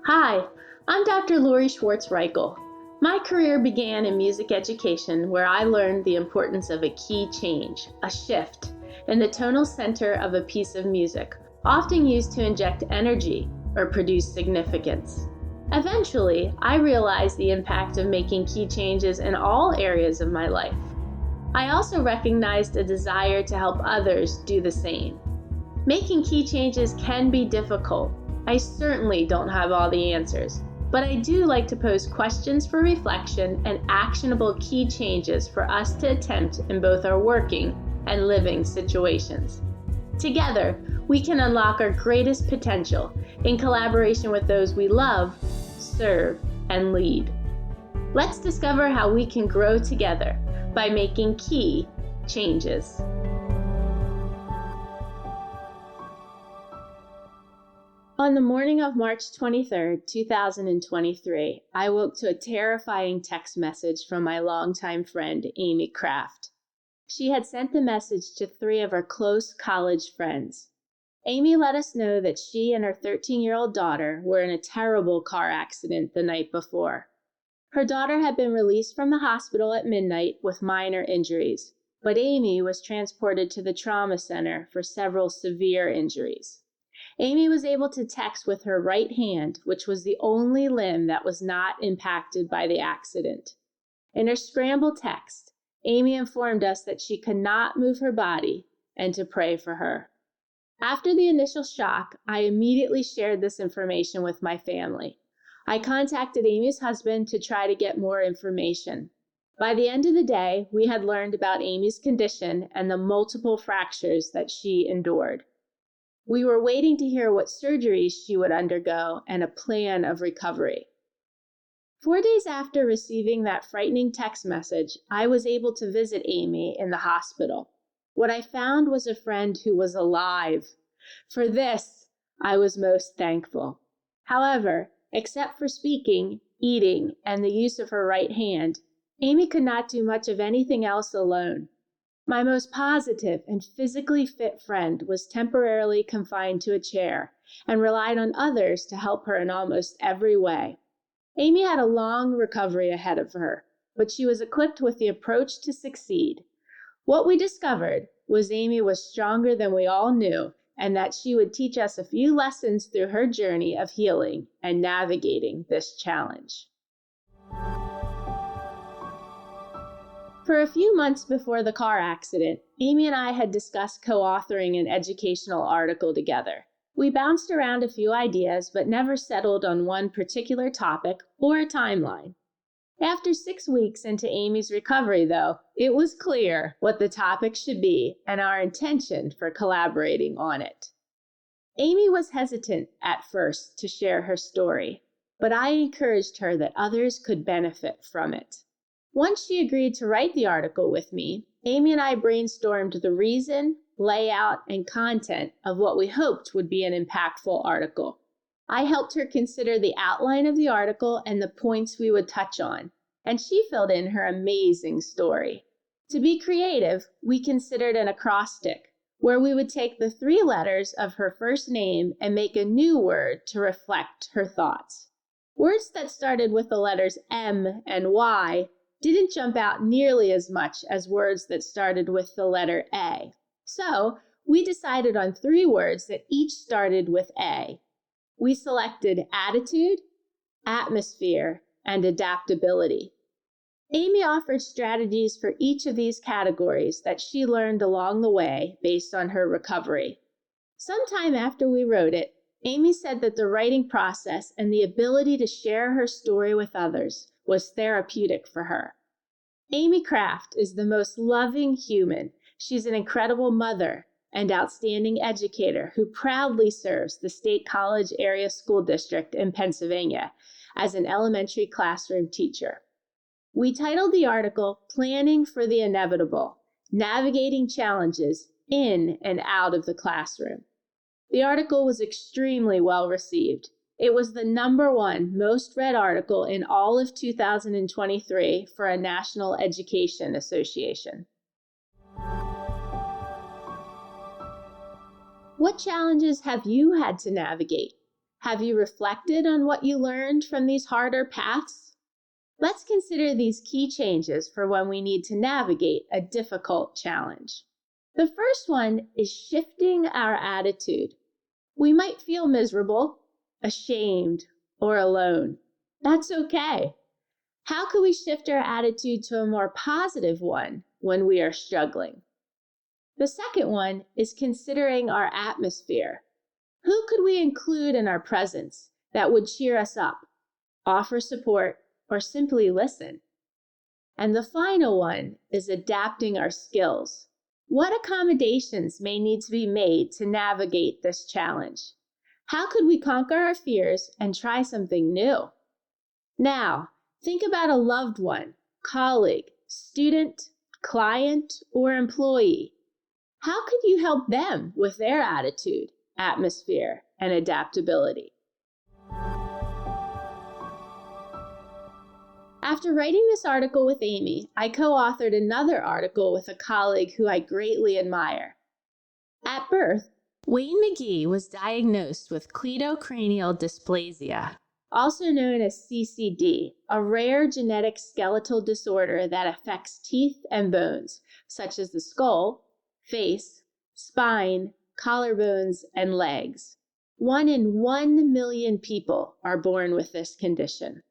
Hi, I'm Dr. Lori Schwartz-Reichel. My career began in music education where I learned the importance of a key change, a shift, in the tonal center of a piece of music, often used to inject energy or produce significance. Eventually, I realized the impact of making key changes in all areas of my life. I also recognized a desire to help others do the same. Making key changes can be difficult. I certainly don't have all the answers, but I do like to pose questions for reflection and actionable key changes for us to attempt in both our working and living situations. Together, we can unlock our greatest potential in collaboration with those we love, serve, and lead. Let's discover how we can grow together by making key changes. On the morning of March 23, 2023, I woke to a terrifying text message from my longtime friend, Amy Kraft. She had sent the message to 3 of her close college friends. Amy let us know that she and her 13-year-old daughter were in a terrible car accident the night before. Her daughter had been released from the hospital at midnight with minor injuries, but Amy was transported to the trauma center for several severe injuries. Amy was able to text with her right hand, which was the only limb that was not impacted by the accident. In her scrambled text, Amy informed us that she could not move her body and to pray for her. After the initial shock, I immediately shared this information with my family. I contacted Amy's husband to try to get more information. By the end of the day, we had learned about Amy's condition and the multiple fractures that she endured. We were waiting to hear what surgeries she would undergo and a plan of recovery. 4 days after receiving that frightening text message, I was able to visit Amy in the hospital. What I found was a friend who was alive. For this, I was most thankful. However, except for speaking, eating, and the use of her right hand, Amy could not do much of anything else alone. My most positive and physically fit friend was temporarily confined to a chair and relied on others to help her in almost every way. Amy had a long recovery ahead of her, but she was equipped with the approach to succeed. What we discovered was Amy was stronger than we all knew, and that she would teach us a few lessons through her journey of healing and navigating this challenge. For a few months before the car accident, Amy and I had discussed co-authoring an educational article together. We bounced around a few ideas, but never settled on one particular topic or a timeline. After 6 weeks into Amy's recovery, though, it was clear what the topic should be and our intention for collaborating on it. Amy was hesitant at first to share her story, but I encouraged her that others could benefit from it. Once she agreed to write the article with me, Amy and I brainstormed the reason, layout, and content of what we hoped would be an impactful article. I helped her consider the outline of the article and the points we would touch on, and she filled in her amazing story. To be creative, we considered an acrostic, where we would take the 3 letters of her first name and make a new word to reflect her thoughts. Words that started with the letters M and Y didn't jump out nearly as much as words that started with the letter A. So, we decided on 3 words that each started with A. We selected attitude, atmosphere, and adaptability. Amy offered strategies for each of these categories that she learned along the way based on her recovery. Sometime after we wrote it, Amy said that the writing process and the ability to share her story with others was therapeutic for her. Amy Kraft is the most loving human. She's an incredible mother and outstanding educator who proudly serves the State College Area School District in Pennsylvania as an elementary classroom teacher. We titled the article, Planning for the Inevitable, Navigating Challenges in and Out of the Classroom. The article was extremely well received. It was the #1 most read article in all of 2023 for a National Education Association. What challenges have you had to navigate? Have you reflected on what you learned from these harder paths? Let's consider these key changes for when we need to navigate a difficult challenge. The first one is shifting our attitude. We might feel miserable, ashamed, or alone. That's okay. How can we shift our attitude to a more positive one when we are struggling? The second one is considering our atmosphere. Who could we include in our presence that would cheer us up, offer support, or simply listen? And the final one is adapting our skills. What accommodations may need to be made to navigate this challenge? How could we conquer our fears and try something new? Now, think about a loved one, colleague, student, client, or employee. How could you help them with their attitude, atmosphere, and adaptability? After writing this article with Amy, I co-authored another article with a colleague who I greatly admire. At birth, Wayne McGee was diagnosed with cleidocranial dysplasia, also known as CCD, a rare genetic skeletal disorder that affects teeth and bones, such as the skull, face, spine, collarbones, and legs. 1 in 1 million people are born with this condition.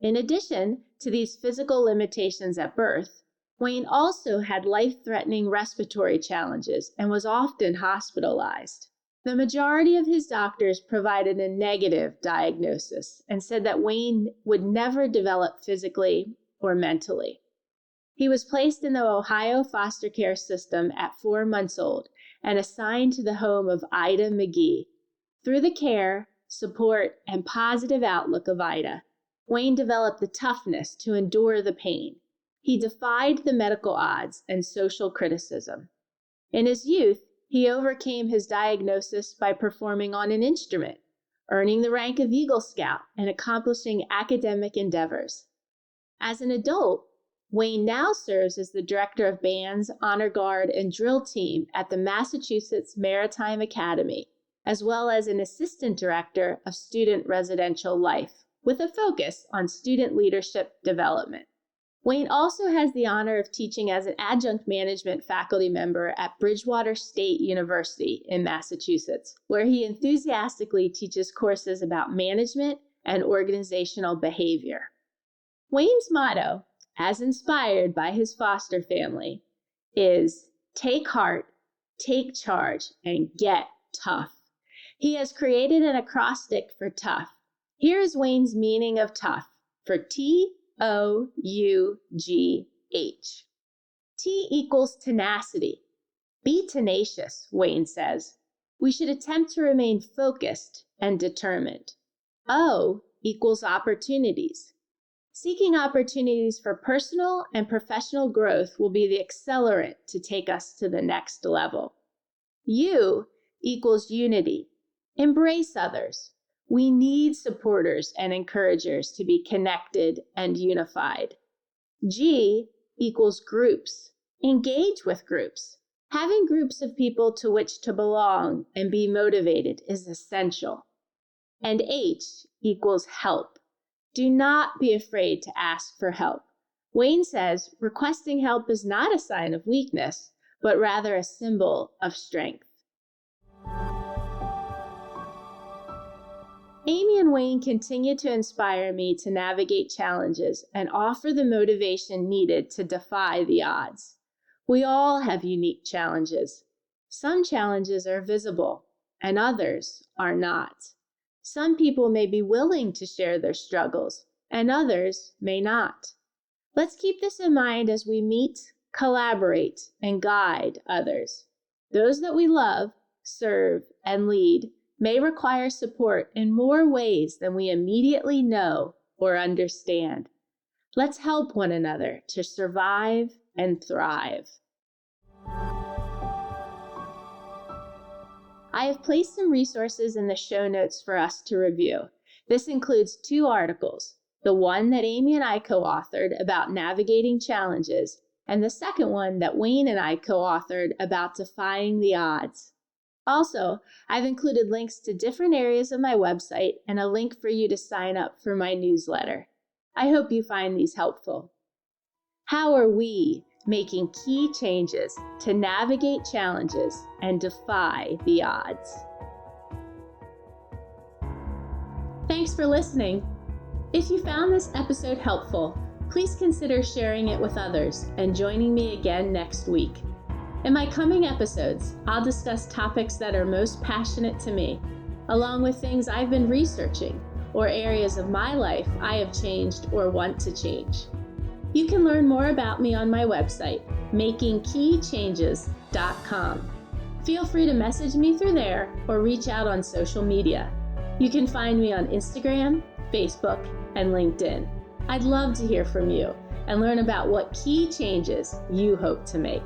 In addition to these physical limitations at birth, Wayne also had life-threatening respiratory challenges and was often hospitalized. The majority of his doctors provided a negative diagnosis and said that Wayne would never develop physically or mentally. He was placed in the Ohio foster care system at 4 months old and assigned to the home of Ida McGee. Through the care, support, and positive outlook of Ida, Wayne developed the toughness to endure the pain. He defied the medical odds and social criticism. In his youth, he overcame his diagnosis by performing on an instrument, earning the rank of Eagle Scout, and accomplishing academic endeavors. As an adult, Wayne now serves as the director of bands, honor guard, and drill team at the Massachusetts Maritime Academy, as well as an assistant director of student residential life, with a focus on student leadership development. Wayne also has the honor of teaching as an adjunct management faculty member at Bridgewater State University in Massachusetts, where he enthusiastically teaches courses about management and organizational behavior. Wayne's motto, as inspired by his foster family, is take heart, take charge, and get tough. He has created an acrostic for tough. Here is Wayne's meaning of tough for TOUGH. T equals tenacity. Be tenacious, Wayne says. We should attempt to remain focused and determined. O equals opportunities. Seeking opportunities for personal and professional growth will be the accelerant to take us to the next level. U equals unity. Embrace others. We need supporters and encouragers to be connected and unified. G equals groups. Engage with groups. Having groups of people to which to belong and be motivated is essential. And H equals help. Do not be afraid to ask for help. Wayne says requesting help is not a sign of weakness, but rather a symbol of strength. Amy and Wayne continue to inspire me to navigate challenges and offer the motivation needed to defy the odds. We all have unique challenges. Some challenges are visible, and others are not. Some people may be willing to share their struggles, and others may not. Let's keep this in mind as we meet, collaborate, and guide others. Those that we love, serve, and lead may require support in more ways than we immediately know or understand. Let's help one another to survive and thrive. I have placed some resources in the show notes for us to review. This includes 2 articles, the one that Amy and I co-authored about navigating challenges, and the second one that Wayne and I co-authored about defying the odds. Also, I've included links to different areas of my website and a link for you to sign up for my newsletter. I hope you find these helpful. How are we making key changes to navigate challenges and defy the odds? Thanks for listening. If you found this episode helpful, please consider sharing it with others and joining me again next week. In my coming episodes, I'll discuss topics that are most passionate to me, along with things I've been researching or areas of my life I have changed or want to change. You can learn more about me on my website, makingkeychanges.com. Feel free to message me through there or reach out on social media. You can find me on Instagram, Facebook, and LinkedIn. I'd love to hear from you and learn about what key changes you hope to make.